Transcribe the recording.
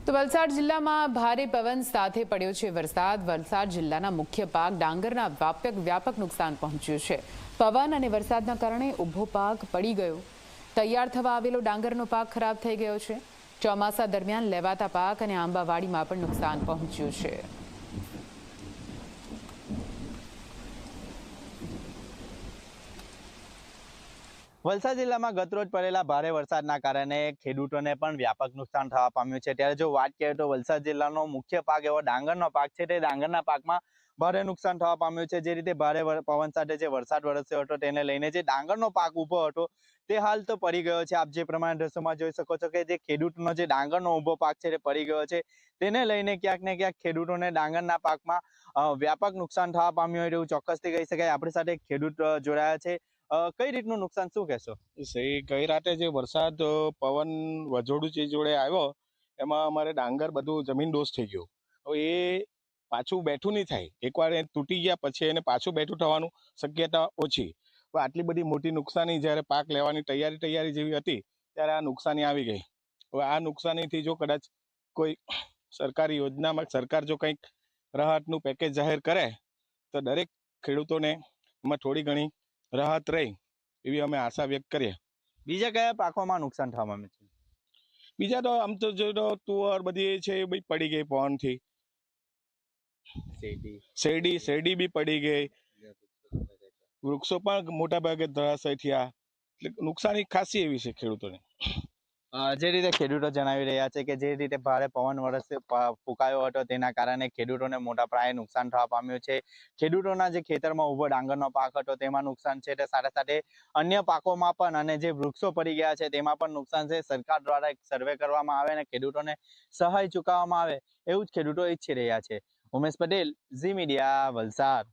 તો વલસાડ જિલ્લામાં ભારે પવન સાથે પડ્યો છે વરસાદ। વલસાડ જિલ્લાના મુખ્ય પાક ડાંગરના વ્યાપક નુકસાન પહોંચ્યું છે। પવન અને વરસાદના કારણે ઊભો પાક પડી ગયો। તૈયાર થવા આવેલો ડાંગરનો પાક ખરાબ થઈ ગયો છે। ચોમાસા દરમિયાન લેવાતા પાક અને આંબાવાડીમાં પણ નુકસાન પહોંચ્યું છે। વલસાડ જિલ્લામાં ગતરોજ પડેલા ભારે વરસાદના કારણે ખેડૂતોને પણ વ્યાપક નુકસાન થવા પામ્યું છે। ત્યારે જો વાત કરીએ તો વલસાડ જિલ્લાનો મુખ્ય પાક એવો ડાંગરનો પાક છે, તે ડાંગરના પાકમાં ભારે નુકસાન થવા પામ્યું છે। જે રીતે ભારે પવન સાથે જે વરસાદ વરસ્યો હતો તેને લઈને જે ડાંગરનો પાક ઊભો હતો તે હાલ તો પડી ગયો છે। આપ જે પ્રમાણે દ્રશ્યોમાં જોઈ શકો છો કે જે ખેડૂતનો જે ડાંગરનો ઊભો પાક છે તે પડી ગયો છે। તેને લઈને ક્યાંક ને ક્યાંક ખેડૂતોને ડાંગરના પાકમાં વ્યાપક નુકસાન થવા પામ્યું હોય એવું ચોક્કસથી કહી શકાય। આપણી સાથે ખેડૂત જોડાયા છે। કઈ રીતનું નુકસાન શું કહેશો? ગઈ રાતે જે વરસાદ પવન વજોડું જે જોડે આવ્યો એમાં અમારે ડાંગર બધું જમીન દોષ થઈ ગયું। હવે એ પાછું બેઠું નહીં થાય, એકવાર એ તૂટી ગયા પછી એને પાછું બેઠું થવાનું શક્યતા ઓછી। હવે આટલી બધી મોટી નુકસાની જ્યારે પાક લેવાની તૈયારી જેવી હતી ત્યારે આ નુકસાની આવી ગઈ। હવે આ નુકસાનીથી જો કદાચ કોઈ સરકારી યોજનામાં સરકાર જો કંઈક રાહતનું પેકેજ જાહેર કરે તો દરેક ખેડૂતોને એમાં થોડી ઘણી રાહત રહી એવી અમે આશા વ્યક્ત કરીએ। બીજા કયા પાકોમાં નુકસાન થવા પામ્યું છે? બીજા તો આમ તો જો તુવર બધી છે એ બી પડી ગઈ પવનથી। શેરડી બી પડી ગઈ, વૃક્ષો પણ મોટા ભાગે ધરાશય થયા। એટલે નુકસાની ખાસી એવી છે ખેડૂતોને। જે રીતે ખેડૂતો જણાવી રહ્યા છે કે જે રીતે ભારે પવન ફૂંકાયો હતો તેના કારણે ખેડૂતોને મોટા પાયે નુકસાન થવા પામ્યું છે। ખેડૂતોના જે ખેતરમાં ઉભો ડાંગરનો પાક હતો તેમાં નુકસાન છે, તે સાથે સાથે અન્ય પાકોમાં પણ અને જે વૃક્ષો પડી ગયા છે તેમાં પણ નુકસાન છે। સરકાર દ્વારા એક સર્વે કરવામાં આવે અને ખેડૂતોને સહાય ચૂકવવામાં આવે એવું જ ખેડૂતો ઈચ્છી રહ્યા છે। ઉમેશ પટેલ, ઝી મીડિયા, વલસાડ।